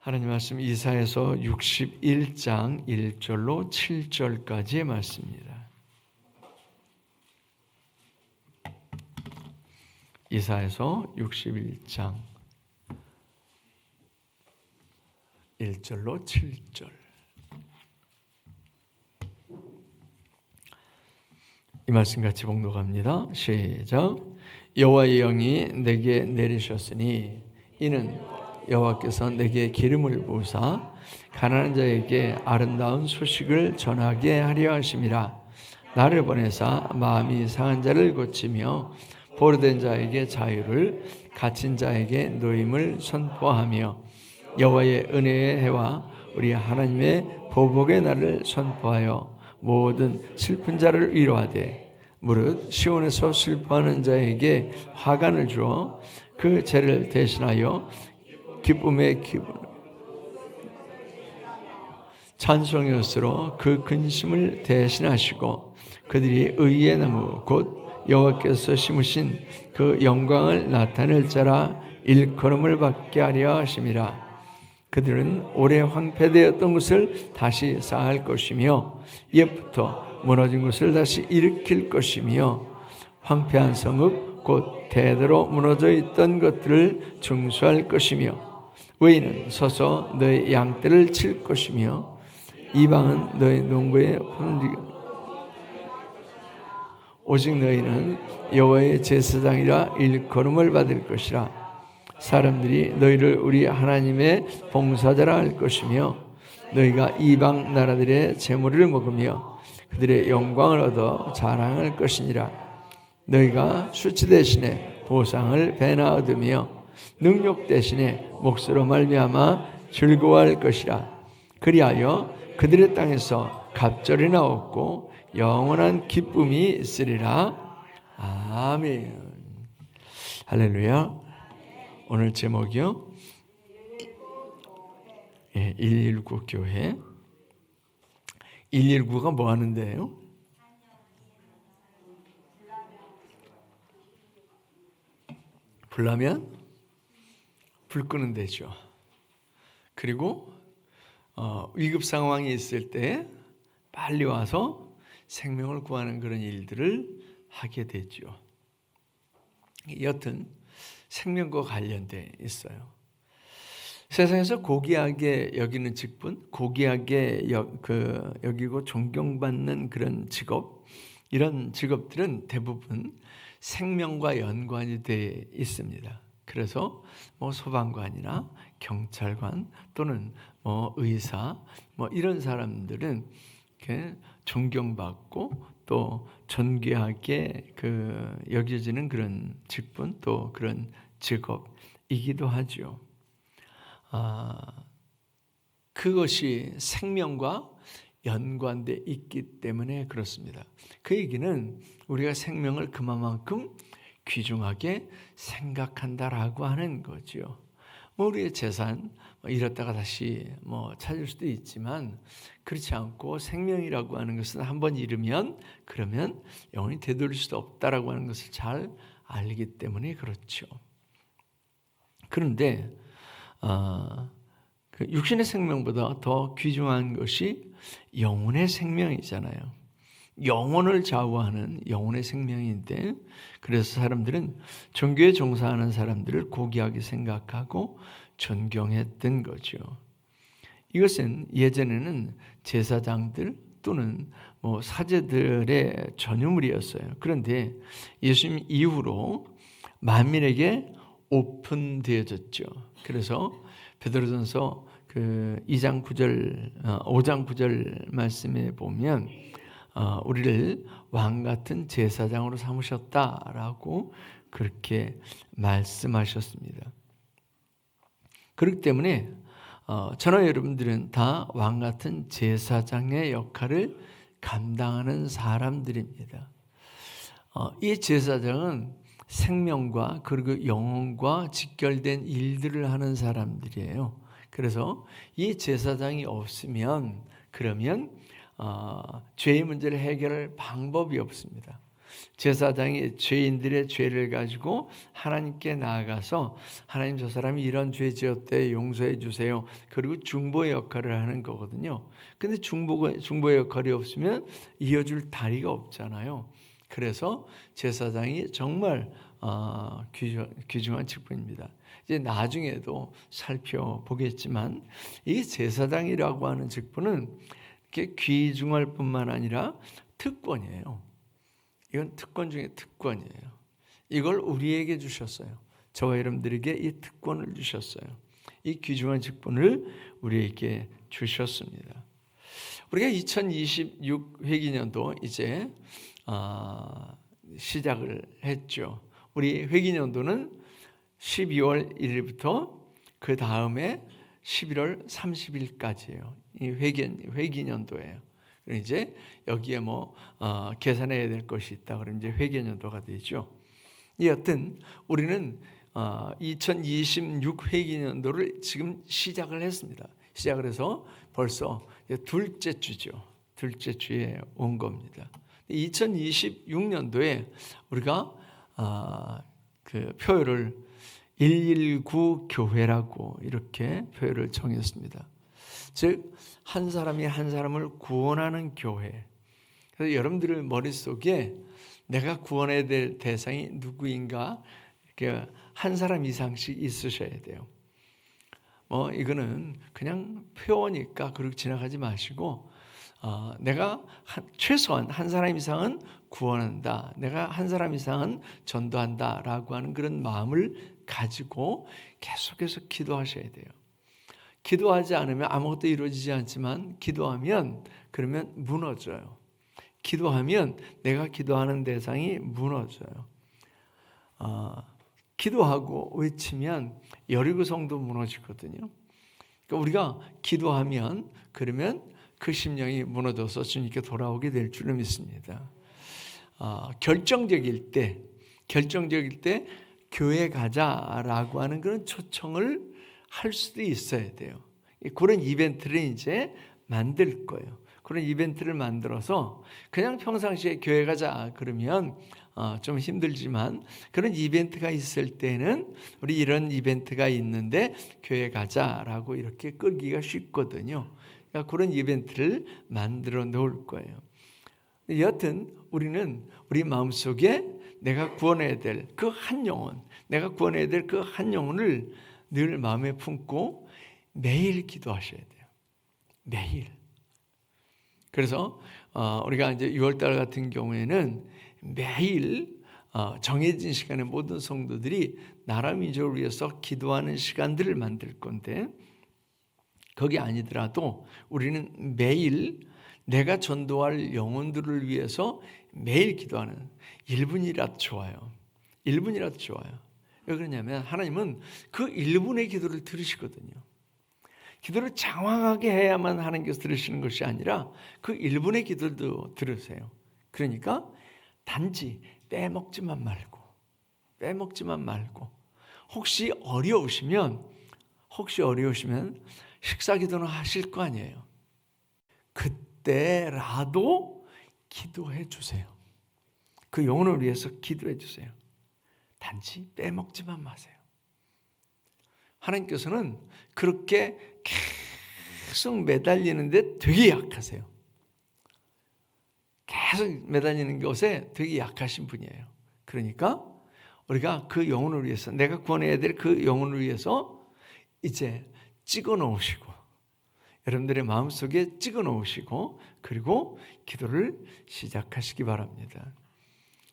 하나님 말씀 이사야서 61장 1절로 7절까지의 말씀입니다. 이사야서 61장 1절로 7절. 이 말씀 같이 봉독합니다. 시작. 여호와의 영이 내게 내리셨으니 이는 여호와께서 내게 기름을 부으사 가난한 자에게 아름다운 소식을 전하게 하려 하심이라. 나를 보내사 마음이 상한 자를 고치며 포로된 자에게 자유를, 갇힌 자에게 노임을 선포하며 여호와의 은혜의 해와 우리 하나님의 보복의 날을 선포하여 모든 슬픈 자를 위로하되 무릇 시온에서 슬퍼하는 자에게 화관을 주어 그 죄를 대신하여 기쁨의 기분 찬송이었으로 그 근심을 대신하시고 그들이 의의 나무 곧 여호와께서 심으신 그 영광을 나타낼 자라 일컬음을 받게 하려 하심이라. 그들은 오래 황폐되었던 것을 다시 쌓을 것이며 옛부터 무너진 것을 다시 일으킬 것이며 황폐한 성읍 곧 대대로 무너져 있던 것들을 중수할 것이며 의인은 서서 너의 양떼를 칠 것이며 이방은 너의 농부에 오직 너희는 여호와의 제사장이라 일컬음을 받을 것이라. 사람들이 너희를 우리 하나님의 봉사자라 할 것이며 너희가 이방 나라들의 재물을 먹으며 그들의 영광을 얻어 자랑할 것이니라. 너희가 수치 대신에 보상을 배나 얻으며 능력 대신에 몫으로 말미암아 즐거워할 것이라. 그리하여 그들의 땅에서 갑절이나 없고 영원한 기쁨이 있으리라. 아멘. 할렐루야. 오늘 제목이요, 119 교회. 119가 뭐 하는데요? 불나면 불 끄는 데죠. 그리고 위급 상황이 있을 때 빨리 와서 생명을 구하는 그런 일들을 하게 되죠. 여튼 생명과 관련돼 있어요. 세상에서 고귀하게 여기는 직분, 고귀하게 여기고 존경받는 그런 직업, 이런 직업들은 대부분 생명과 연관이 되어 있습니다. 그래서 소방관이나 경찰관 또는 의사 이런 사람들은 이렇게 존경받고 또 존귀하게 여겨지는 그런 직분 또 그런 직업이기도 하죠. 그것이 생명과 연관돼 있기 때문에 그렇습니다. 그 얘기는 우리가 생명을 그만큼 귀중하게 생각한다라고 하는 거죠. 우리의 재산 잃었다가 다시 찾을 수도 있지만 그렇지 않고 생명이라고 하는 것은 한번 잃으면 그러면 영원히 되돌릴 수도 없다라고 하는 것을 잘 알기 때문에 그렇죠. 그런데 그 육신의 생명보다 더 귀중한 것이 영혼의 생명이잖아요. 영혼을 좌우하는 영혼의 생명인데, 그래서 사람들은 종교에 종사하는 사람들을 고귀하게 생각하고 존경했던 거죠. 이것은 예전에는 제사장들 또는 사제들의 전유물이었어요. 그런데 예수님 이후로 만민에게 오픈되어졌죠. 그래서 베드로전서 5장 9절 말씀에 보면 우리를 왕 같은 제사장으로 삼으셨다라고 그렇게 말씀하셨습니다. 그렇기 때문에 저나 여러분들은 다 왕 같은 제사장의 역할을 감당하는 사람들입니다. 이 제사장은 생명과 그리고 영혼과 직결된 일들을 하는 사람들이에요. 그래서 이 제사장이 없으면 그러면 죄의 문제를 해결할 방법이 없습니다. 제사장이 죄인들의 죄를 가지고 하나님께 나아가서 하나님, 저 사람이 이런 죄 지었대, 용서해 주세요. 그리고 중보의 역할을 하는 거거든요. 근데 중보의 역할이 없으면 이어줄 다리가 없잖아요. 그래서 제사장이 정말 귀중한 직분입니다. 이제 나중에도 살펴보겠지만 이 제사장이라고 하는 직분은 이렇게 귀중할 뿐만 아니라 특권이에요. 이건 특권 중에 특권이에요. 이걸 우리에게 주셨어요. 저와 여러분들에게 이 특권을 주셨어요. 이 귀중한 직분을 우리에게 주셨습니다. 우리가 2026 회기년도 이제 시작을 했죠. 우리 회기년도는 12월 1일부터 그 다음에 11월 30일까지예요. 이 회기년도예요. 이제 여기에 계산해야 될 것이 있다 그러면 이제 회계년도가 되죠. 여튼 우리는 2026 회계년도를 지금 시작을 했습니다. 시작을 해서 벌써 둘째 주죠. 둘째 주에 온 겁니다. 2026년도에 우리가 그 표를 119 교회라고 이렇게 표를 정했습니다. 즉 한 사람이 한 사람을 구원하는 교회. 그래서 여러분들 머릿속에 내가 구원해야 될 대상이 누구인가 이렇게 한 사람 이상씩 있으셔야 돼요. 이거는 그냥 표어니까 그렇게 지나가지 마시고 내가 최소한 한 사람 이상은 구원한다, 내가 한 사람 이상은 전도한다라고 하는 그런 마음을 가지고 계속해서 기도하셔야 돼요. 기도하지 않으면 아무것도 이루어지지 않지만 기도하면 그러면 무너져요. 기도하면 내가 기도하는 대상이 무너져요. 기도하고 외치면 여리고 성도 무너지거든요. 그러니까 우리가 기도하면 그러면 그 심령이 무너져서 주님께 돌아오게 될 줄을 믿습니다. 결정적일 때 교회 가자라고 하는 그런 초청을 할 수도 있어야 돼요. 그런 이벤트를 이제 만들 거예요. 그런 이벤트를 만들어서 그냥 평상시에 교회 가자 그러면 좀 힘들지만 그런 이벤트가 있을 때는 우리 이런 이벤트가 있는데 교회 가자라고 이렇게 끌기가 쉽거든요. 그러니까 그런 이벤트를 만들어 놓을 거예요. 여튼 우리는 우리 마음속에 내가 구원해야 될 그 한 영혼, 내가 구원해야 될 그 한 영혼을 늘 마음에 품고 매일 기도하셔야 돼요. 매일. 그래서 우리가 이제 6월달 같은 경우에는 매일 정해진 시간에 모든 성도들이 나라 민족을 위해서 기도하는 시간들을 만들 건데 거기 아니더라도 우리는 매일 내가 전도할 영혼들을 위해서 매일 기도하는 1분이라도 좋아요. 1분이라도 좋아요. 왜 그러냐면 하나님은 그 1분의 기도를 들으시거든요. 기도를 장황하게 해야만 하나님께서 들으시는 것이 아니라 그 1분의 기도도 들으세요. 그러니까 단지 빼먹지만 말고 혹시 어려우시면 식사 기도는 하실 거 아니에요. 그때라도 기도해 주세요. 그 영혼을 위해서 기도해 주세요. 단지 빼먹지만 마세요. 하나님께서는 그렇게 계속 매달리는데 되게 약하세요. 계속 매달리는 것에 되게 약하신 분이에요. 그러니까 우리가 그 영혼을 위해서, 내가 구원해야 될 그 영혼을 위해서 이제 찍어 놓으시고 여러분들의 마음속에 찍어 놓으시고 그리고 기도를 시작하시기 바랍니다.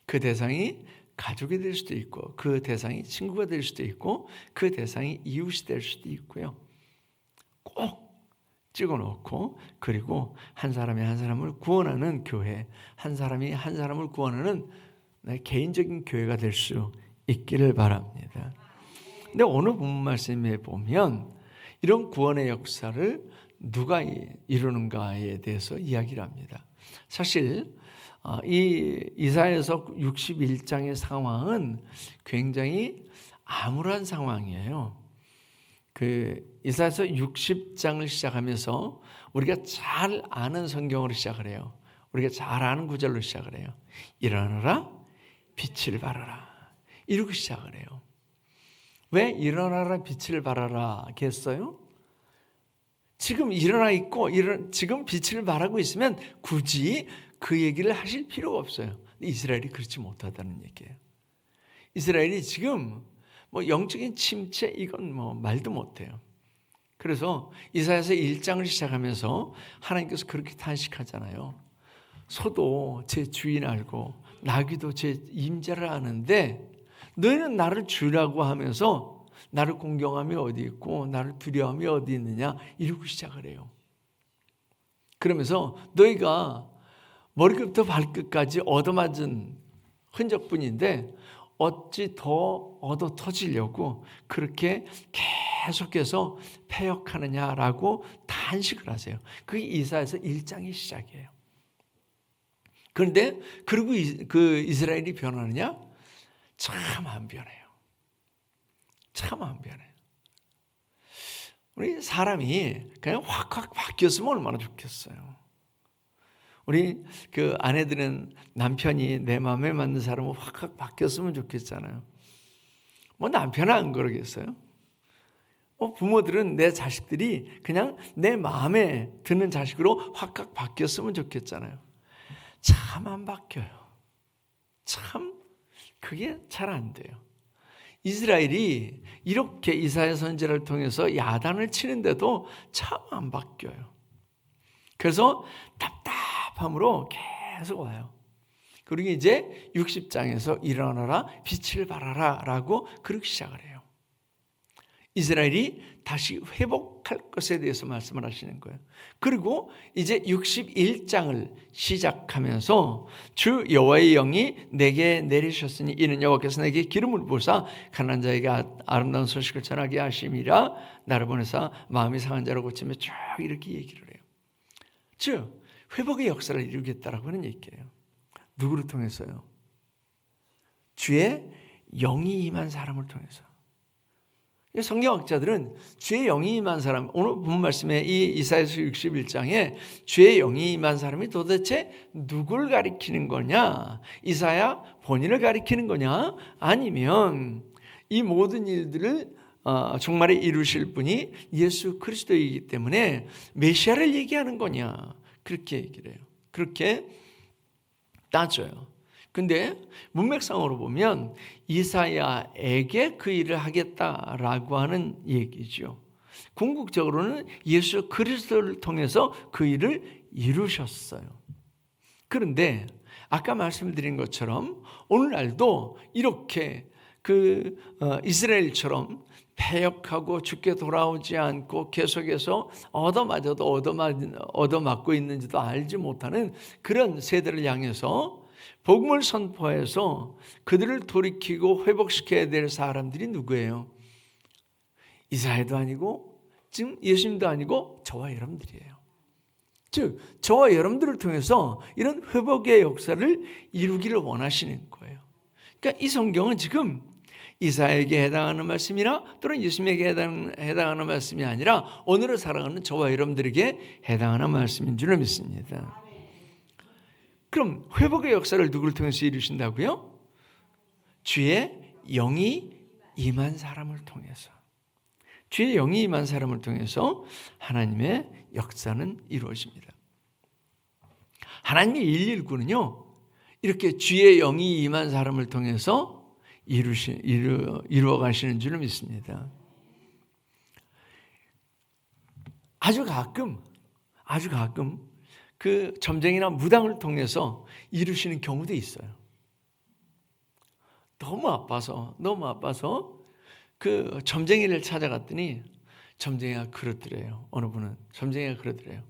그 대상이 가족이 될 수도 있고 그 대상이 친구가 될 수도 있고 그 대상이 이웃이 될 수도 있고요. 꼭 찍어놓고 그리고 한 사람이 한 사람을 구원하는 교회, 한 사람이 한 사람을 구원하는 개인적인 교회가 될 수 있기를 바랍니다. 근데 오늘 본문 말씀에 보면 이런 구원의 역사를 누가 이루는가에 대해서 이야기를 합니다. 사실 이 이사야서 61장의 상황은 굉장히 암울한 상황이에요. 그 이사야서 60장을 시작하면서 우리가 잘 아는 성경으로 시작을 해요. 우리가 잘 아는 구절로 시작을 해요. 일어나라, 빛을 발하라. 이렇게 시작을 해요. 왜 일어나라, 빛을 발하라 했어요? 지금 일어나 있고 지금 빛을 발하고 있으면 굳이 그 얘기를 하실 필요가 없어요. 이스라엘이 그렇지 못하다는 얘기예요. 이스라엘이 지금 뭐 영적인 침체 이건 뭐 말도 못해요. 그래서 이사야서 1장을 시작하면서 하나님께서 그렇게 탄식하잖아요. 소도 제 주인 알고 나귀도 제 임자를 아는데 너희는 나를 주라고 하면서 나를 공경함이 어디 있고 나를 두려움이 어디 있느냐 이러고 시작을 해요. 그러면서 너희가 머리끝부터 발끝까지 얻어맞은 흔적뿐인데 어찌 더 얻어 터지려고 그렇게 계속해서 패역하느냐라고 탄식을 하세요. 그게 이사야서 1장의 시작이에요. 그런데 그리고 그 이스라엘이 변하느냐? 참 안 변해요. 참 안 변해요. 우리 사람이 그냥 확 바뀌었으면 얼마나 좋겠어요. 우리 그 아내들은 남편이 내 마음에 맞는 사람은 확 바뀌었으면 좋겠잖아요. 뭐 남편은 안 그러겠어요? 부모들은 내 자식들이 그냥 내 마음에 드는 자식으로 확 바뀌었으면 좋겠잖아요. 참 안 바뀌어요. 참 그게 잘 안 돼요. 이스라엘이 이렇게 이사야 선지자를 통해서 야단을 치는데도 참 안 바뀌어요. 그래서 답답함으로 계속 와요. 그리고 이제 60장에서 일어나라 빛을 발하라 라고 그렇게 시작을 해요. 이스라엘이 다시 회복할 것에 대해서 말씀을 하시는 거예요. 그리고 이제 61장을 시작하면서 주 여호와의 영이 내게 내리셨으니 이는 여호와께서 내게 기름을 부으사 가난한 자에게 아름다운 소식을 전하게 하심이라 나를 보내사 마음이 상한 자를 고치며 쭉 이렇게 얘기를 해요. 즉 회복의 역사를 이루겠다라고 하는 얘기예요. 누구를 통해서요? 주의 영이 임한 사람을 통해서. 성경학자들은 주의 영이 임한 사람, 오늘 본 말씀에 이 이사야서 61장에 주의 영이 임한 사람이 도대체 누굴 가리키는 거냐? 이사야 본인을 가리키는 거냐? 아니면 이 모든 일들을 종말에 이루실 분이 예수 그리스도이기 때문에 메시아를 얘기하는 거냐? 그렇게 얘기를 해요. 그렇게 따져요. 근데 문맥상으로 보면 이사야에게 그 일을 하겠다라고 하는 얘기죠. 궁극적으로는 예수 그리스도를 통해서 그 일을 이루셨어요. 그런데 아까 말씀드린 것처럼 오늘날도 이렇게 이스라엘처럼 패역하고 죽게 돌아오지 않고 계속해서 얻어맞고 있는지도 알지 못하는 그런 세대를 향해서 복음을 선포해서 그들을 돌이키고 회복시켜야 될 사람들이 누구예요? 이사야도 아니고 지금 예수님도 아니고 저와 여러분들이에요. 즉 저와 여러분들을 통해서 이런 회복의 역사를 이루기를 원하시는 거예요. 그러니까 이 성경은 지금 이사야에게 해당하는 말씀이나 또는 예수님에게 해당하는 말씀이 아니라 오늘을 살아가는 저와 여러분들에게 해당하는 말씀인 줄 믿습니다. 그럼 회복의 역사를 누구를 통해서 이루신다고요? 주의 영이 임한 사람을 통해서. 주의 영이 임한 사람을 통해서 하나님의 역사는 이루어집니다. 하나님의 119는요. 이렇게 주의 영이 임한 사람을 통해서 이루어 가시는 줄 믿습니다. 아주 가끔 그 점쟁이나 무당을 통해서 이루시는 경우도 있어요. 너무 아파서 그 점쟁이를 찾아갔더니 점쟁이가 그러더래요. 어느 분은 점쟁이가 그러더래요.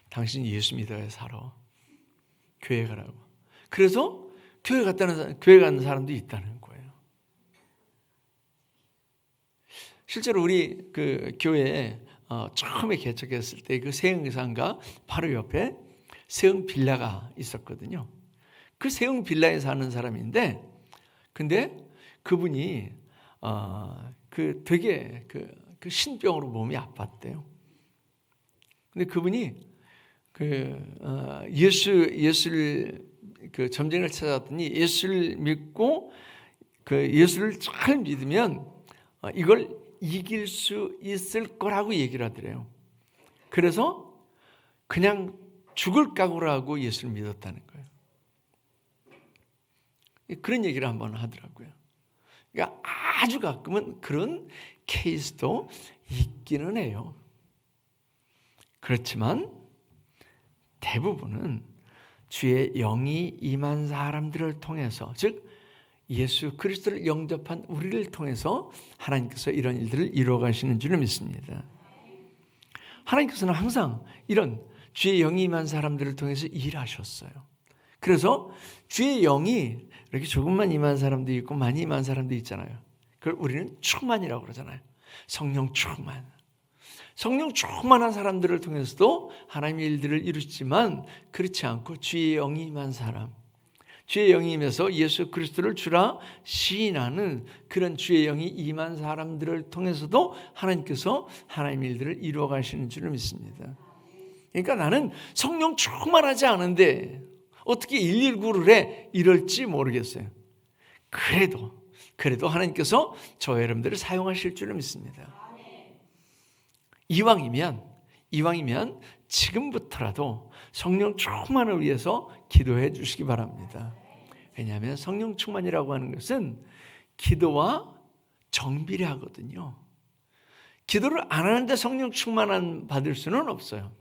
당신 예수 믿어야 살아. 교회 가라고. 그래서 교회 가는 사람도 있다는 거예요. 실제로 우리 그 교회에 처음에 개척했을 때 그 세흥상가 바로 옆에 세흥 빌라가 있었거든요. 그 세흥 빌라에 사는 사람인데, 근데 그분이 되게 그 신병으로 몸이 아팠대요. 근데 그분이 예수를 점쟁이를 찾아왔더니 예수를 믿고 예수를 잘 믿으면 이걸 이길 수 있을 거라고 얘기를 하더래요. 그래서 그냥 죽을 각오를 하고 예수를 믿었다는 거예요. 그런 얘기를 한번 하더라고요. 그러니까 아주 가끔은 그런 케이스도 있기는 해요. 그렇지만 대부분은 주의 영이 임한 사람들을 통해서, 즉 예수 그리스도를 영접한 우리를 통해서 하나님께서 이런 일들을 이루어 가시는 줄 믿습니다. 하나님께서는 항상 이런 주의 영이 임한 사람들을 통해서 일하셨어요. 그래서 주의 영이 이렇게 조금만 임한 사람도 있고 많이 임한 사람도 있잖아요. 그걸 우리는 충만이라고 그러잖아요. 성령 충만. 성령 충만한 사람들을 통해서도 하나님의 일들을 이루시지만 그렇지 않고 주의 영이 임한 사람, 주의 영이 임해서 예수 그리스도를 주라 시인하는 그런 주의 영이 임한 사람들을 통해서도 하나님께서 하나님의 일들을 이루어 가시는 줄 믿습니다. 그러니까 나는 성령 충만하지 않은데 어떻게 119를 해? 이럴지 모르겠어요. 그래도 하나님께서 저 여러분들을 사용하실 줄 믿습니다. 이왕이면 지금부터라도 성령 충만을 위해서 기도해 주시기 바랍니다. 왜냐하면 성령 충만이라고 하는 것은 기도와 정비례하거든요. 기도를 안 하는데 성령 충만한 받을 수는 없어요.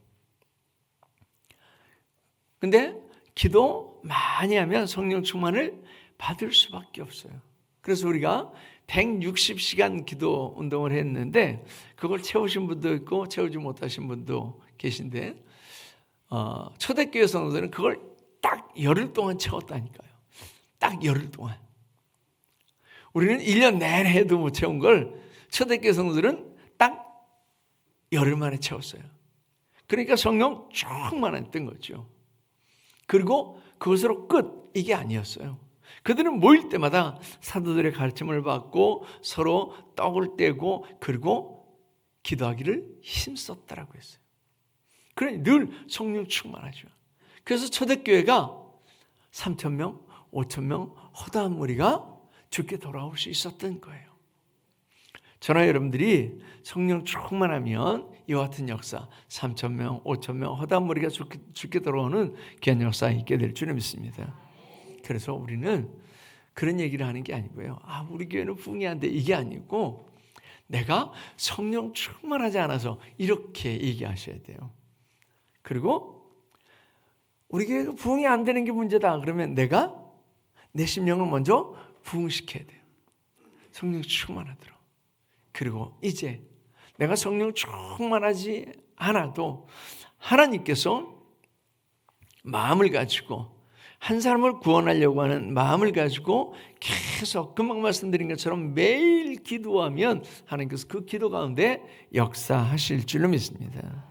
근데 기도 많이 하면 성령 충만을 받을 수밖에 없어요. 그래서 우리가 160시간 기도 운동을 했는데 그걸 채우신 분도 있고 채우지 못하신 분도 계신데 초대교회 성도들은 그걸 딱 열흘 동안 채웠다니까요. 딱 열흘 동안. 우리는 1년 내내 해도 못 채운 걸 초대교회 성도들은 딱 열흘 만에 채웠어요. 그러니까 성령 충만했던 거죠. 그리고 그것으로 끝, 이게 아니었어요. 그들은 모일 때마다 사도들의 가르침을 받고 서로 떡을 떼고 그리고 기도하기를 힘썼다라고 했어요. 그러니 늘 성령 충만하죠. 그래서 초대교회가 3,000명, 5,000명 허다한 무리가 주께 돌아올 수 있었던 거예요. 저나 여러분들이 성령 충만하면 이와 같은 역사, 3,000명, 5,000명 허다한 무리가 주께 돌아오는 귀한 역사가 있게 될 줄 믿습니다. 그래서 우리는 그런 얘기를 하는 게 아니고요. 우리 교회는 부흥이 안 돼. 이게 아니고 내가 성령 충만하지 않아서 이렇게 얘기하셔야 돼요. 그리고 우리 교회가 부흥이 안 되는 게 문제다. 그러면 내가 내 심령을 먼저 부흥시켜야 돼요. 성령 충만하도록. 그리고 이제 내가 성령 충만하지 않아도 하나님께서 마음을 가지고 한 사람을 구원하려고 하는 마음을 가지고 계속 금방 말씀드린 것처럼 매일 기도하면 하나님께서 그 기도 가운데 역사하실 줄로 믿습니다.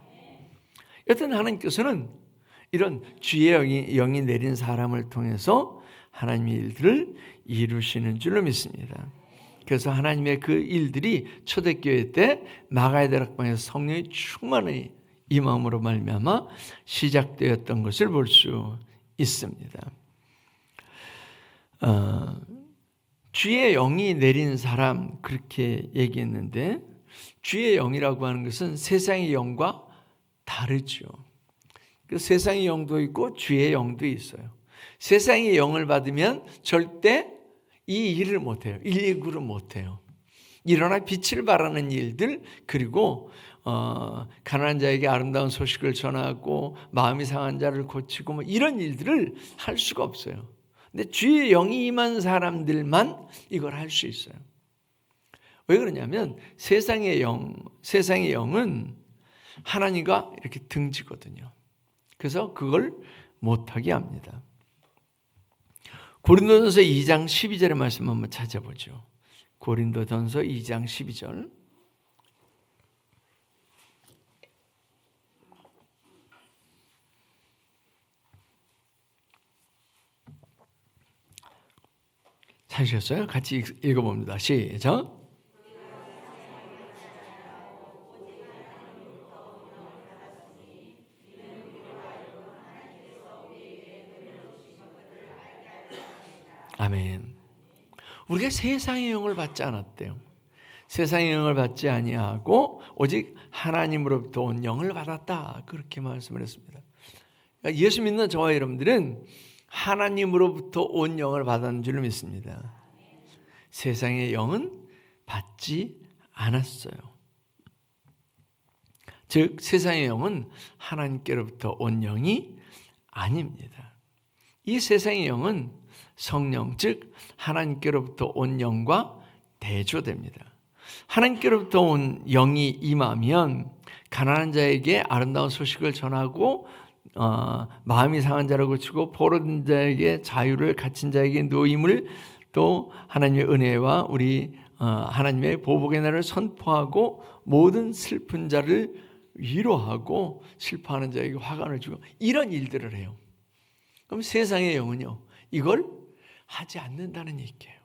여튼 하나님께서는 이런 주의 영이 내린 사람을 통해서 하나님의 일들을 이루시는 줄로 믿습니다. 그래서 하나님의 그 일들이 초대교회 때 마가의 다락방에서 성령의 충만의 임함으로 말미암아 시작되었던 것을 볼 수 있습니다. 주의 영이 내린 사람 그렇게 얘기했는데 주의 영이라고 하는 것은 세상의 영과 다르죠. 그 세상의 영도 있고 주의 영도 있어요. 세상의 영을 받으면 절대 이 일을 못해요. 119를 못해요. 일어나 빛을 발하는 일들, 그리고 가난한 자에게 아름다운 소식을 전하고 마음이 상한 자를 고치고 뭐 이런 일들을 할 수가 없어요. 근데 주의 영이 임한 사람들만 이걸 할 수 있어요. 왜 그러냐면 세상의 영은 하나님과 이렇게 등지거든요. 그래서 그걸 못하게 합니다. 고린도전서 2장 12절의 말씀 한번 찾아보죠. 고린도전서 2장 12절. 찾으셨어요? 같이 읽어봅니다. 시작. 아멘. 우리가 세상의 영을 받지 않았대요. 세상의 영을 받지 아니하고 오직 하나님으로부터 온 영을 받았다. 그렇게 말씀을 했습니다. 그러니까 예수 믿는 저와 여러분들은 하나님으로부터 온 영을 받았는 줄 믿습니다. 세상의 영은 받지 않았어요. 즉 세상의 영은 하나님께로부터 온 영이 아닙니다. 이 세상의 영은 성령, 즉 하나님께로부터 온 영과 대조됩니다. 하나님께로부터 온 영이 임하면 가난한 자에게 아름다운 소식을 전하고 마음이 상한 자라고 치고 포로된 자에게 자유를, 갇힌 자에게 노임을, 또 하나님의 은혜와 우리 하나님의 보복의 날을 선포하고 모든 슬픈 자를 위로하고 슬퍼하는 자에게 화관을 주고 이런 일들을 해요. 그럼 세상의 영은요, 이걸 하지 않는다는 얘기예요.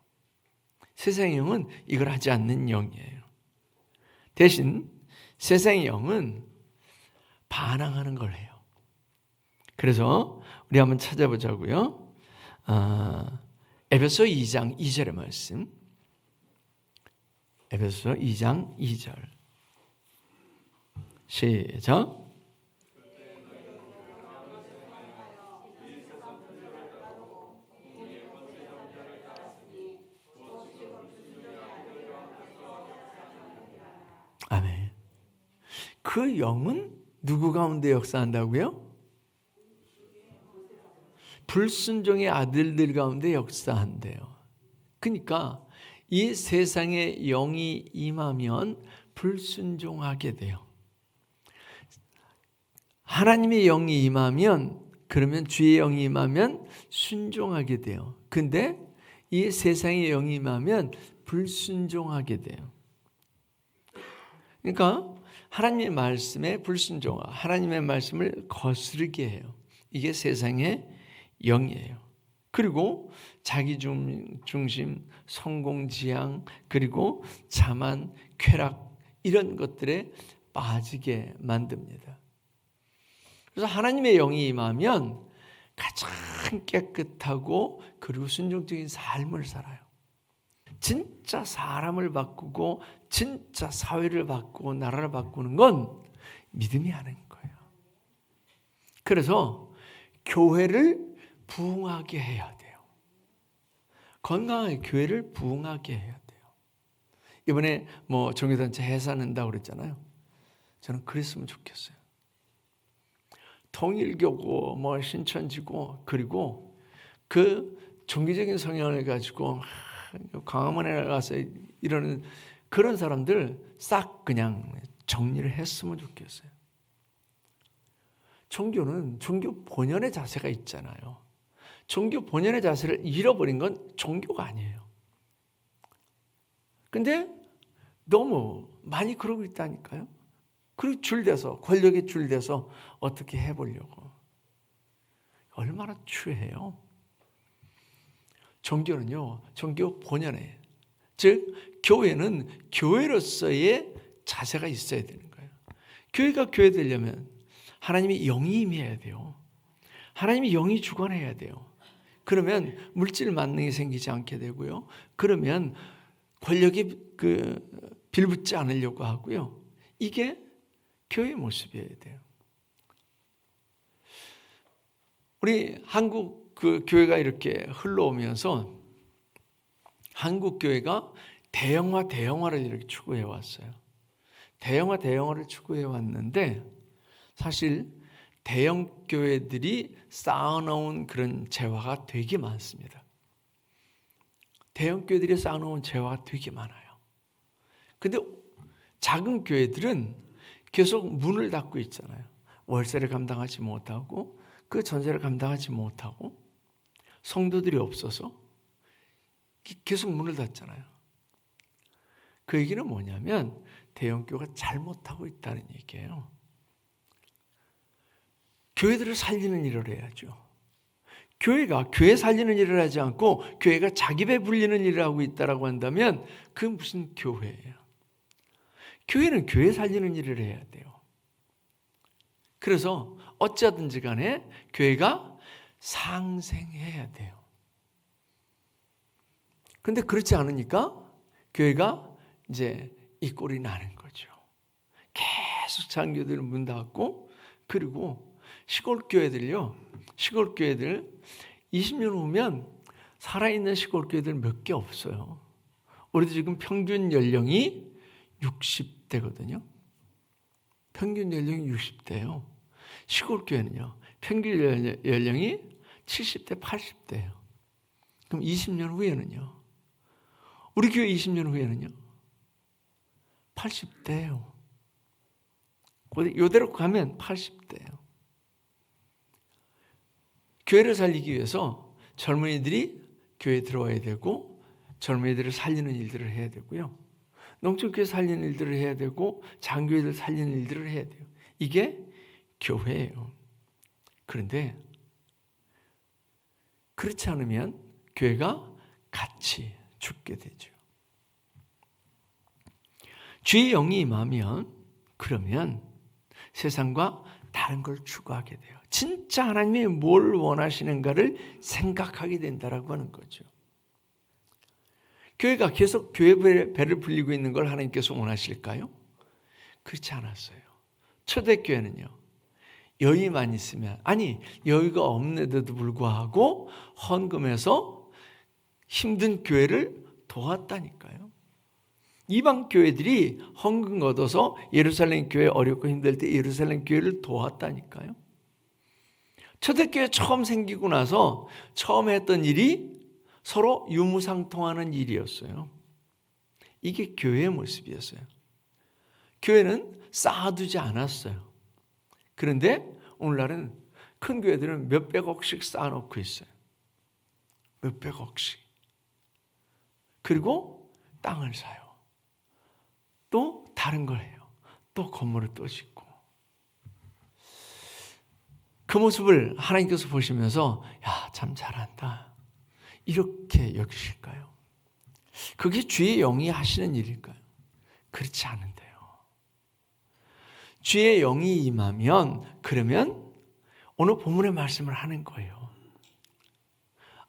세상의 영은 이걸 하지 않는 영이에요. 대신 세상의 영은 반항하는 걸 해요. 그래서 우리 한번 찾아보자고요. 에베소 2장 2절의 말씀. 에베소 2장 2절. 시작. 아멘. 그 영은 누구 가운데 역사한다고요? 불순종의 아들들 가운데 역사한대요. 그러니까 이 세상에 영이 임하면 불순종하게 돼요. 하나님의 영이 임하면, 그러면 주의 영이 임하면 순종하게 돼요. 근데 이 세상의 영이 임하면 불순종하게 돼요. 그러니까 하나님의 말씀에 불순종하고 하나님의 말씀을 거스르게 해요. 이게 세상의 영이에요. 그리고 자기 중심, 성공지향, 그리고 자만, 쾌락 이런 것들에 빠지게 만듭니다. 그래서 하나님의 영이 임하면 가장 깨끗하고 그리고 순종적인 삶을 살아요. 진짜 사람을 바꾸고 진짜 사회를 바꾸고 나라를 바꾸는 건 믿음이 하는 거예요. 그래서 교회를 부흥하게 해야 돼요. 건강하게 교회를 부흥하게 해야 돼요. 이번에 종교단체 해산한다고 그랬잖아요. 저는 그랬으면 좋겠어요. 통일교고 신천지고 그리고 그 종교적인 성향을 가지고 광화문에 가서 이러는 그런 사람들 싹 그냥 정리를 했으면 좋겠어요. 종교는 종교 본연의 자세가 있잖아요. 종교 본연의 자세를 잃어버린 건 종교가 아니에요. 근데 너무 많이 그러고 있다니까요. 그리고 줄대서, 권력에 줄대서 어떻게 해보려고. 얼마나 추해요. 종교는요, 종교 본연에, 즉 교회는 교회로서의 자세가 있어야 되는 거예요. 교회가 교회 되려면 하나님의 영이 임해야 돼요. 하나님의 영이 주관해야 돼요. 그러면 물질 만능이 생기지 않게 되고요. 그러면 권력이 빌붙지 않으려고 하고요. 이게 교회의 모습이어야 돼요. 우리 한국 교회가 이렇게 흘러오면서 한국 교회가 대형화를 이렇게 추구해 왔어요. 대형화를 추구해 왔는데 사실 대형 교회들이 쌓아놓은 그런 재화가 되게 많습니다. 대형 교회들이 쌓아놓은 재화가 되게 많아요. 근데 작은 교회들은 계속 문을 닫고 있잖아요. 월세를 감당하지 못하고 그 전세를 감당하지 못하고 성도들이 없어서 계속 문을 닫잖아요. 그 얘기는 뭐냐면 대형교회가 잘못하고 있다는 얘기예요. 교회들을 살리는 일을 해야죠. 교회가 교회 살리는 일을 하지 않고 교회가 자기 배 불리는 일을 하고 있다고 한다면 그건 무슨 교회예요? 교회는 교회 살리는 일을 해야 돼요. 그래서 어찌하든지 간에 교회가 상생해야 돼요. 근데 그렇지 않으니까 교회가 이제 이 꼴이 나는 거죠. 계속 장교들 문 닫고, 그리고 시골 교회들 20년 후면 살아있는 시골 교회들 몇 개 없어요. 우리도 지금 평균 연령이 60대거든요. 평균 연령이 60대예요. 시골 교회는요, 평균 연령이 70대, 80대예요. 그럼 20년 후에는요, 우리 교회 20년 후에는요, 80대예요. 이대로 가면 80대예요. 교회를 살리기 위해서 젊은이들이 교회에 들어와야 되고, 젊은이들을 살리는 일들을 해야 되고요. 농촌교회 살리는 일들을 해야 되고, 장교회들 살리는 일들을 해야 돼요. 이게 교회예요. 그런데 그렇지 않으면 교회가 같이 죽게 되죠. 주의 영이 임하면 그러면 세상과 다른 걸 추구하게 돼요. 진짜 하나님이 뭘 원하시는가를 생각하게 된다라고 하는 거죠. 교회가 계속 교회 배를 불리고 있는 걸 하나님께서 원하실까요? 그렇지 않았어요. 초대교회는요, 여유만 있으면, 아니 여유가 없는데도 불구하고 헌금해서 힘든 교회를 도왔다니까요. 이방 교회들이 헌금 얻어서 예루살렘 교회 어렵고 힘들 때 예루살렘 교회를 도왔다니까요. 초대교회 처음 생기고 나서 처음 했던 일이 서로 유무상통하는 일이었어요. 이게 교회의 모습이었어요. 교회는 쌓아두지 않았어요. 그런데 오늘날은 큰 교회들은 몇백억씩 쌓아놓고 있어요. 몇백억씩. 그리고 땅을 사요. 또 다른 걸 해요. 또 건물을 또 짓고. 그 모습을 하나님께서 보시면서 야, 참 잘한다, 이렇게 여기실까요? 그게 주의 영이 하시는 일일까요? 그렇지 않은데요. 주의 영이 임하면 그러면 오늘 본문의 말씀을 하는 거예요.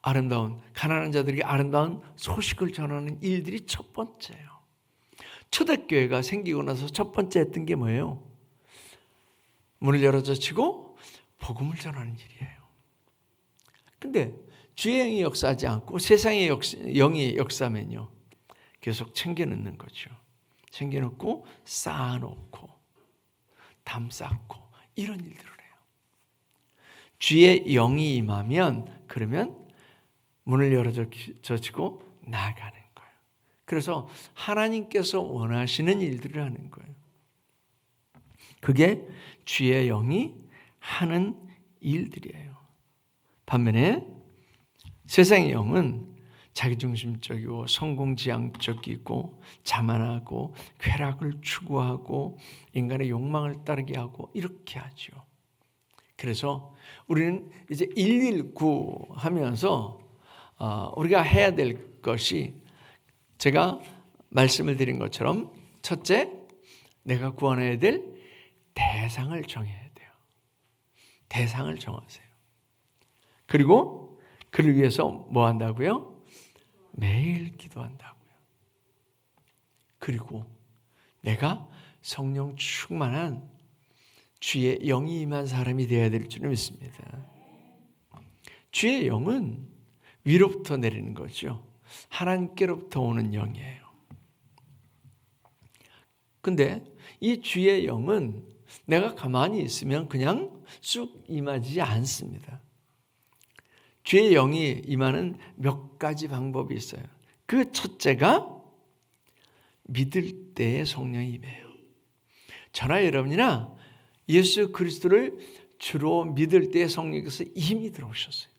아름다운, 가난한 자들에게 아름다운 소식을 전하는 일들이 첫 번째예요. 초대교회가 생기고 나서 첫 번째 했던 게 뭐예요? 문을 열어젖히고 복음을 전하는 일이에요. 근데 주의 영이 역사하지 않고 세상의 영이 역사하면요, 계속 챙겨놓는 거죠. 챙겨놓고 쌓아놓고 담 쌓고 이런 일들을 해요. 주의 영이 임하면 그러면 문을 열어젖히고 나아가는 거예요. 그래서 하나님께서 원하시는 일들을 하는 거예요. 그게 주의 영이 하는 일들이에요. 반면에 세상의 영은 자기중심적이고 성공지향적이고 자만하고 쾌락을 추구하고 인간의 욕망을 따르게 하고 이렇게 하죠. 그래서 우리는 이제 119 하면서 우리가 해야 될 것이, 제가 말씀을 드린 것처럼 첫째, 내가 구원해야 될 대상을 정해야 돼요. 대상을 정하세요. 그리고 그를 위해서 뭐 한다고요? 매일 기도한다고요. 그리고 내가 성령 충만한 주의 영이 임한 사람이 되어야 될 줄 믿습니다. 주의 영은 위로부터 내리는 거죠. 하나님께로부터 오는 영이에요. 근데 이 주의 영은 내가 가만히 있으면 그냥 쑥 임하지 않습니다. 주의 영이 임하는 몇 가지 방법이 있어요. 그 첫째가 믿을 때에 성령이 임해요. 저나 여러분이나 예수 그리스도를 주로 믿을 때에 성령께서 이미 들어오셨어요.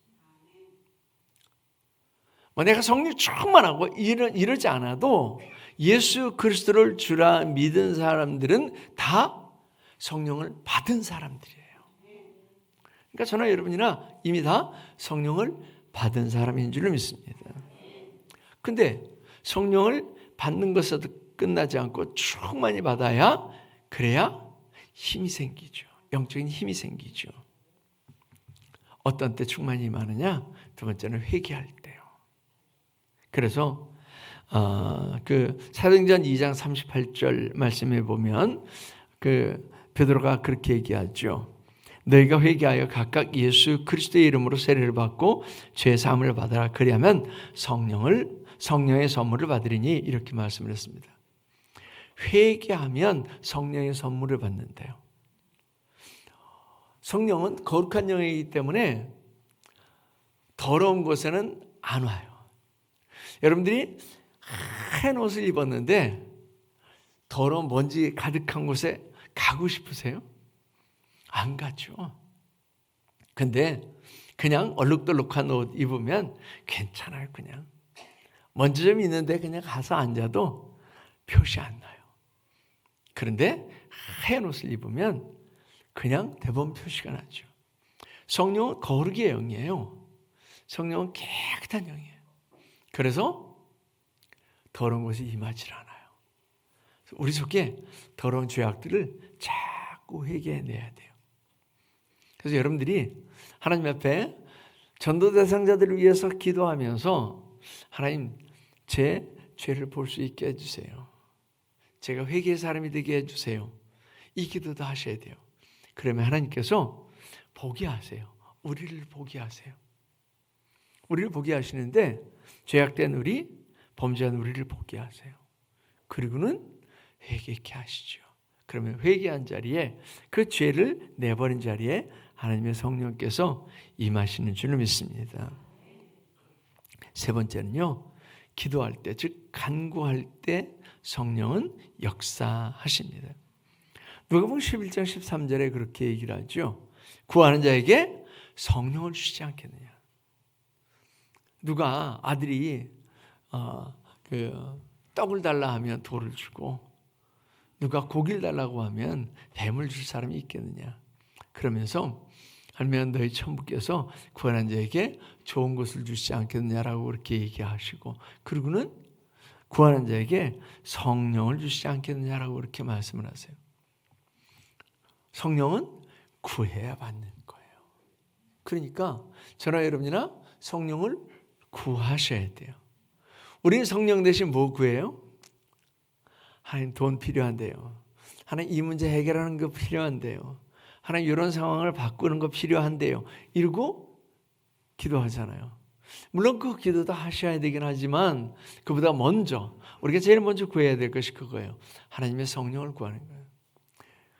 내가 성령 충만하고 이러지 않아도 예수 그리스도를 주라 믿은 사람들은 다 성령을 받은 사람들이에요. 그러니까 저나 여러분이나 이미 다 성령을 받은 사람인 줄 믿습니다. 근데 성령을 받는 것에도 끝나지 않고 충만히 받아야, 그래야 힘이 생기죠. 영적인 힘이 생기죠. 어떤 때 충만히 임하느냐? 두 번째는 회개할 때요. 그래서 그 사도행전 2장 38절 말씀에 보면 그 베드로가 그렇게 얘기하죠. 너희가 회개하여 각각 예수 그리스도의 이름으로 세례를 받고 죄 사함을 받아라. 그리하면 성령의 선물을 받으리니 이렇게 말씀을 했습니다. 회개하면 성령의 선물을 받는데요. 성령은 거룩한 영이기 때문에 더러운 곳에는 안 와요. 여러분들이 하얀 옷을 입었는데 더러운 먼지 가득한 곳에 가고 싶으세요? 안 가죠. 근데 그냥 얼룩덜룩한 옷 입으면 괜찮아요. 그냥 먼지 좀 있는데 그냥 가서 앉아도 표시 안 나요. 그런데 하얀 옷을 입으면 그냥 대부분 표시가 나죠. 성령은 거룩의 영이에요. 성령은 깨끗한 영이에요. 그래서 더러운 곳이 임하지 않아요. 우리 속에 더러운 죄악들을 자꾸 회개해내야 돼요. 그래서 여러분들이 하나님 앞에 전도 대상자들을 위해서 기도하면서 하나님 제 죄를 볼 수 있게 해주세요. 제가 회개의 사람이 되게 해주세요. 이 기도도 하셔야 돼요. 그러면 하나님께서 보게 하세요. 우리를 보게 하세요. 우리를 보게 하시는데 죄악된 우리, 범죄한 우리를 보게 하세요. 그리고는 회개케 하시죠. 그러면 회개한 자리에 그 죄를 내버린 자리에 하나님의 성령께서 임하시는 줄 믿습니다. 세 번째는요, 기도할 때, 즉 간구할 때 성령은 역사하십니다. 누가복음 11장 13절에 그렇게 얘기를 하죠. 구하는 자에게 성령을 주시지 않겠느냐. 누가 아들이 떡을 달라 하면 돌을 주고 누가 고기를 달라고 하면 뱀을 줄 사람이 있겠느냐. 그러면서 하나님은 너희 천부께서 구하는 자에게 좋은 것을 주시지 않겠느냐라고 그렇게 얘기하시고, 그리고는 구하는 자에게 성령을 주시지 않겠느냐라고 그렇게 말씀을 하세요. 성령은 구해야 받는 거예요. 그러니까 저나 여러분이나 성령을 구하셔야 돼요. 우리는 성령 대신 뭐 구해요? 하나님 돈 필요한데요. 하나님 이 문제 해결하는 거 필요한데요. 하나님 이런 상황을 바꾸는 거 필요한데요. 이러고 기도하잖아요. 물론 그 기도도 하셔야 되긴 하지만 그보다 먼저 우리가 제일 먼저 구해야 될 것이 그거예요. 하나님의 성령을 구하는 거예요.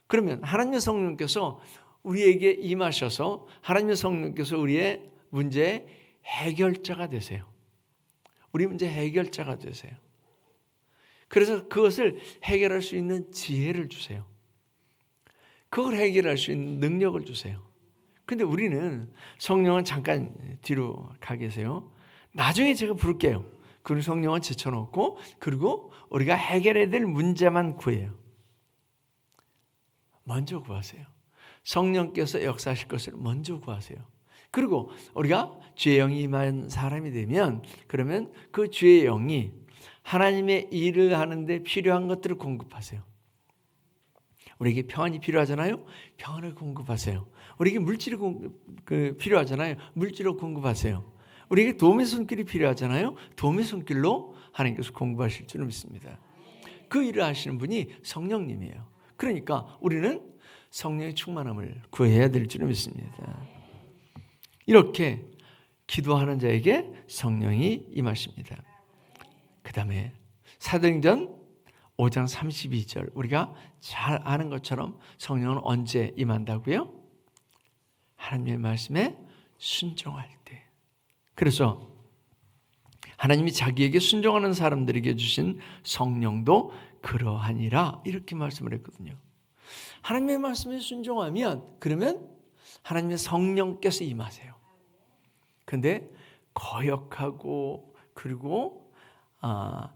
그러면 하나님의 성령께서 우리에게 임하셔서 하나님의 성령께서 우리의 문제의 해결자가 되세요. 우리 문제 해결자가 되세요. 그래서 그것을 해결할 수 있는 지혜를 주세요. 그걸 해결할 수 있는 능력을 주세요. 근데 우리는 성령은 잠깐 뒤로 가 계세요. 나중에 제가 부를게요. 그리고 성령은 제쳐놓고 그리고 우리가 해결해야 될 문제만 구해요. 먼저 구하세요. 성령께서 역사하실 것을 먼저 구하세요. 그리고 우리가 죄의 영이 임한 사람이 되면 그러면 그 죄의 영이 하나님의 일을 하는데 필요한 것들을 공급하세요. 우리에게 평안이 필요하잖아요. 평안을 공급하세요. 우리에게 물질이 필요하잖아요. 물질을 공급하세요. 우리에게 도움의 손길이 필요하잖아요. 도움의 손길로 하나님께서 공급하실 줄 믿습니다. 그 일을 하시는 분이 성령님이에요. 그러니까 우리는 성령의 충만함을 구해야 될 줄 믿습니다. 이렇게 기도하는 자에게 성령이 임하십니다. 그 다음에 사도행전 5장 32절 우리가 잘 아는 것처럼 성령은 언제 임한다고요? 하나님의 말씀에 순종할 때. 그래서 하나님이 자기에게 순종하는 사람들에게 주신 성령도 그러하니라 이렇게 말씀을 했거든요. 하나님의 말씀에 순종하면 그러면 하나님의 성령께서 임하세요. 그런데 거역하고 그리고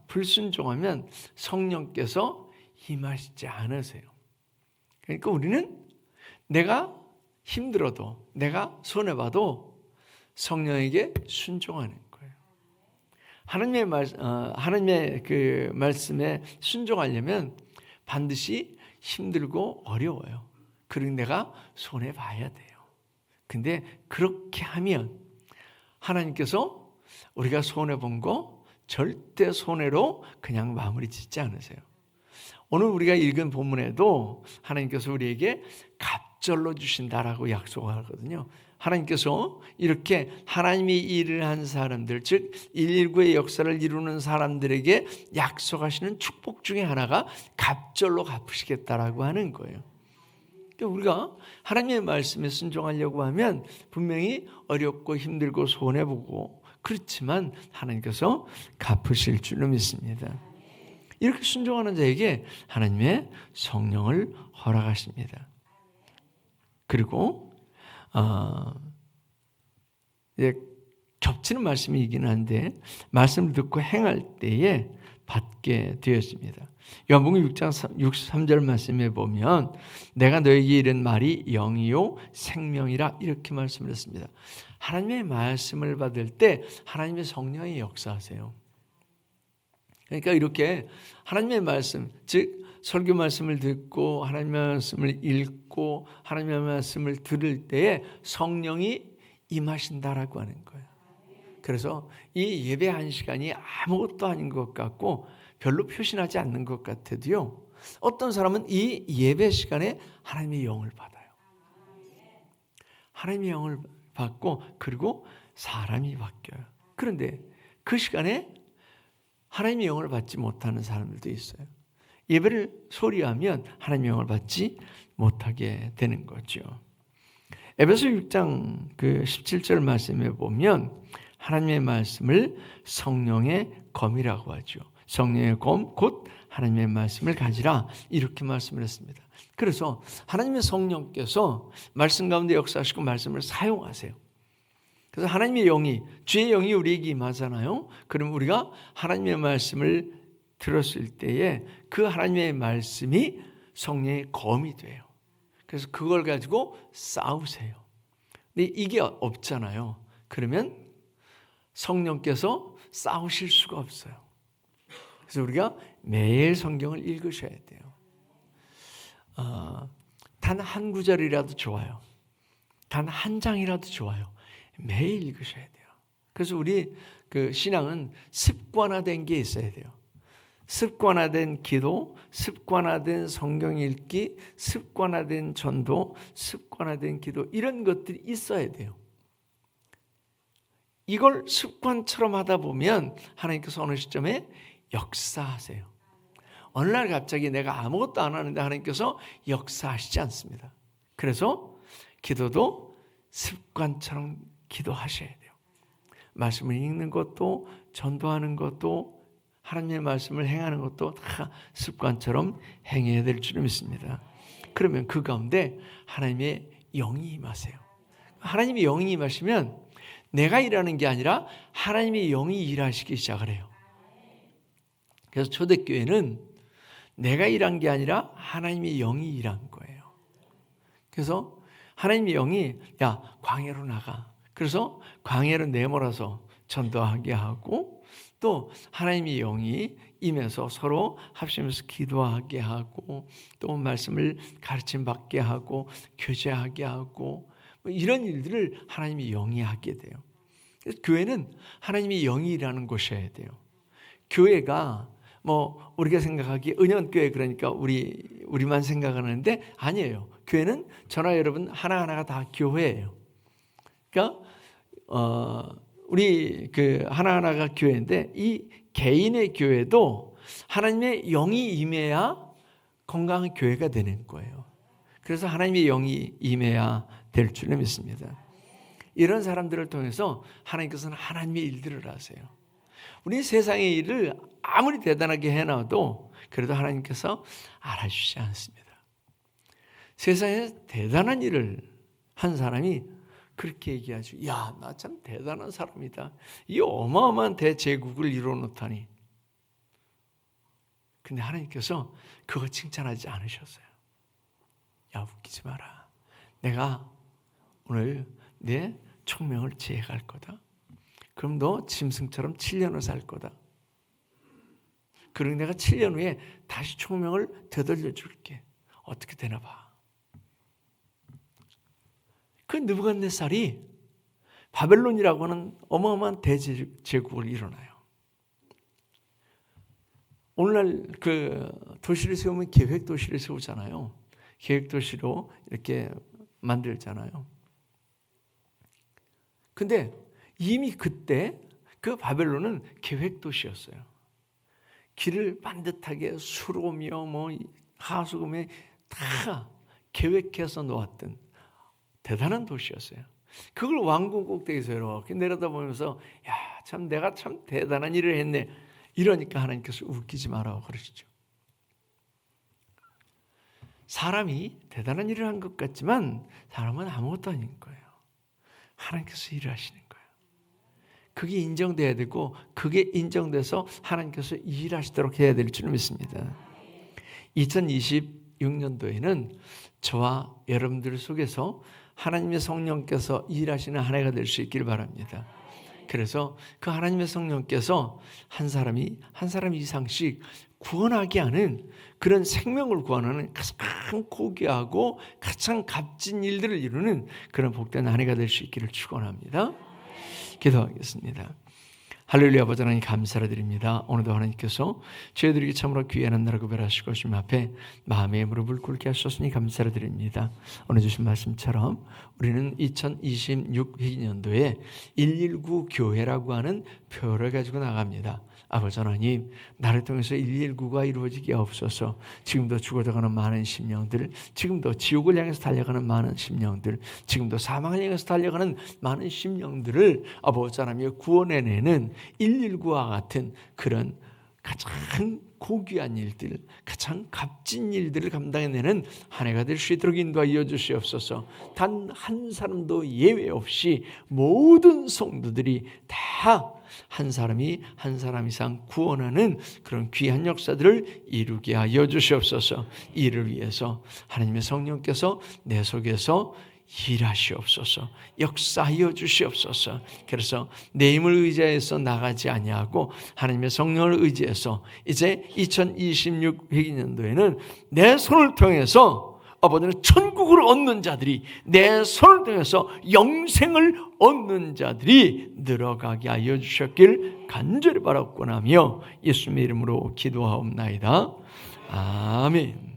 불순종하면 성령께서 임하시지 않으세요. 그러니까 우리는 내가 힘들어도 내가 손해봐도 성령에게 순종하는 거예요. 하나님의 그 말씀에 순종하려면 반드시 힘들고 어려워요. 그리고 내가 손해봐야 돼요. 근데 그렇게 하면 하나님께서 우리가 손해본 거 절대 손해로 그냥 마무리 짓지 않으세요. 오늘 우리가 읽은 본문에도 하나님께서 우리에게 갑절로 주신다라고 약속하거든요. 하나님께서 이렇게 하나님이 일을 한 사람들, 즉 119의 역사를 이루는 사람들에게 약속하시는 축복 중에 하나가 갑절로 갚으시겠다라고 하는 거예요. 그러니까 우리가 하나님의 말씀에 순종하려고 하면 분명히 어렵고 힘들고 손해보고 그렇지만 하나님께서 갚으실 줄로 믿습니다. 이렇게 순종하는 자에게 하나님의 성령을 허락하십니다. 그리고 이제 겹치는 말씀이긴 한데 말씀을 듣고 행할 때에 받게 되었습니다. 요한복음 6장 63절 말씀에 보면 내가 너에게 이른 말이 영이요 생명이라 이렇게 말씀을 했습니다. 하나님의 말씀을 받을 때 하나님의 성령이 역사하세요. 그러니까 이렇게 하나님의 말씀, 즉 설교 말씀을 듣고 하나님의 말씀을 읽고 하나님의 말씀을 들을 때에 성령이 임하신다라고 하는 거예요. 그래서 이 예배 한 시간이 아무것도 아닌 것 같고 별로 표시나지 않는 것 같아도요, 어떤 사람은 이 예배 시간에 하나님의 영을 받아요. 하나님의 영을 받고 그리고 사람이 바뀌어요. 그런데 그 시간에 하나님의 영을 받지 못하는 사람들도 있어요. 예배를 소리하면 하나님의 영을 받지 못하게 되는 거죠. 에베소 6장 17절 말씀에 보면 하나님의 말씀을 성령의 검이라고 하죠. 성령의 검 곧 하나님의 말씀을 가지라 이렇게 말씀을 했습니다. 그래서 하나님의 성령께서 말씀 가운데 역사하시고 말씀을 사용하세요. 그래서 하나님의 영이, 주의 영이 우리에게 임하잖아요. 그럼 우리가 하나님의 말씀을 들었을 때에 그 하나님의 말씀이 성령의 검이 돼요. 그래서 그걸 가지고 싸우세요. 근데 이게 없잖아요. 그러면 성령께서 싸우실 수가 없어요. 그래서 우리가 매일 성경을 읽으셔야 돼요. 단 한 구절이라도 좋아요. 단 한 장이라도 좋아요. 매일 읽으셔야 돼요. 그래서 우리 신앙은 습관화된 게 있어야 돼요. 습관화된 기도, 습관화된 성경 읽기, 습관화된 전도, 습관화된 기도 이런 것들이 있어야 돼요. 이걸 습관처럼 하다 보면 하나님께서 어느 시점에 역사하세요. 어느 날 갑자기 내가 아무것도 안 하는데 하나님께서 역사하시지 않습니다. 그래서 기도도 습관처럼 기도하셔야 돼요. 말씀을 읽는 것도 전도하는 것도 하나님의 말씀을 행하는 것도 다 습관처럼 행해야 될 줄 믿습니다. 그러면 그 가운데 하나님의 영이 임하세요. 하나님의 영이 임하시면 내가 일하는 게 아니라 하나님의 영이 일하시기 시작을 해요. 그래서 초대교회는 내가 일한 게 아니라 하나님의 영이 일한 거예요. 그래서 하나님의 영이 야 광야로 나가. 그래서 광야로 내몰아서 전도하게 하고 또 하나님의 영이 임해서 서로 합심해서 기도하게 하고 또 말씀을 가르침 받게 하고 교제하게 하고 이런 일들을 하나님의 영이 하게 돼요. 그래서 교회는 하나님의 영이 일하는 곳이어야 돼요. 교회가 우리가 생각하기에 은연교회 그러니까 우리만 생각하는데 아니에요. 교회는 저나 여러분 하나하나가 다 교회예요. 그러니까 우리 하나하나가 교회인데 이 개인의 교회도 하나님의 영이 임해야 건강한 교회가 되는 거예요. 그래서 하나님의 영이 임해야 될 줄로 믿습니다. 이런 사람들을 통해서 하나님께서는 하나님의 일들을 하세요. 우리 세상의 일을 아무리 대단하게 해놔도 그래도 하나님께서 알아주시지 않습니다. 세상에 대단한 일을 한 사람이 그렇게 얘기하죠. 야, 나 참 대단한 사람이다. 이 어마어마한 대제국을 이뤄놓다니. 근데 하나님께서 그거 칭찬하지 않으셨어요. 야, 웃기지 마라. 내가 오늘 내 총명을 제해갈 거다. 그럼 너 짐승처럼 7년을 살 거다. 그리고 내가 7년 후에 다시 총명을 되돌려 줄게. 어떻게 되나 봐. 그 느부갓네살이 바벨론이라고 하는 어마어마한 대제국을 일어나요. 오늘날 그 도시를 세우면 계획 도시를 세우잖아요. 계획 도시로 이렇게 만들잖아요. 근데 이미 그때 그 바벨론은 계획 도시였어요. 길을 반듯하게 수로며 뭐 하수금에 다 계획해서 놓았던 대단한 도시였어요. 그걸 왕궁 꼭대기에서 이렇게 내려다보면서 야, 참 내가 참 대단한 일을 했네. 이러니까 하나님께서 웃기지 말라고 그러시죠. 사람이 대단한 일을 한 것 같지만 사람은 아무것도 아닌 거예요. 하나님께서 일을 하시는 거예요. 그게 인정돼야 되고 그게 인정돼서 하나님께서 일하시도록 해야 될 줄 믿습니다. 2026년도에는 저와 여러분들 속에서 하나님의 성령께서 일하시는 한 해가 될 수 있기를 바랍니다. 그래서 그 하나님의 성령께서 한 사람 이상씩 구원하게 하는 그런 생명을 구원하는 가장 고귀하고 가장 값진 일들을 이루는 그런 복된 한 해가 될 수 있기를 축원합니다. 기도하겠습니다. 할렐루야. 아버지 하나님 감사를 드립니다. 오늘도 하나님께서 저희들에게 참으로 귀한 한 나라 구별하시고 주님 앞에 마음의 무릎을 꿇게 하셨으니 감사를 드립니다. 오늘 주신 말씀처럼 우리는 2026년도에 119 교회라고 하는 표를 가지고 나갑니다. 아버지 하나님, 나를 통해서 119가 이루어지게 하옵소서. 지금도 죽어가는 많은 심령들, 지금도 지옥을 향해서 달려가는 많은 심령들, 지금도 사망을 향해서 달려가는 많은 심령들을 아버지 하나님의 구원해내는 119와 같은 그런 가장 고귀한 일들, 가장 값진 일들을 감당해내는 한 해가 될 수 있도록 인도하여 주시옵소서. 단 한 사람도 예외 없이 모든 성도들이 다 한 사람이 한 사람 이상 구원하는 그런 귀한 역사들을 이루게 하여 주시옵소서. 이를 위해서 하나님의 성령께서 내 속에서 일하시옵소서. 역사하여 주시옵소서. 그래서 내 힘을 의지해서 나가지 아니하고 하나님의 성령을 의지해서 이제 2026 회기년도에는 내 손을 통해서 아버지는 천국을 얻는 자들이, 내 손을 통해서 영생을 얻는 자들이 늘어가게 하여 주셨길 간절히 바라옵고나며 예수님의 이름으로 기도하옵나이다. 아멘.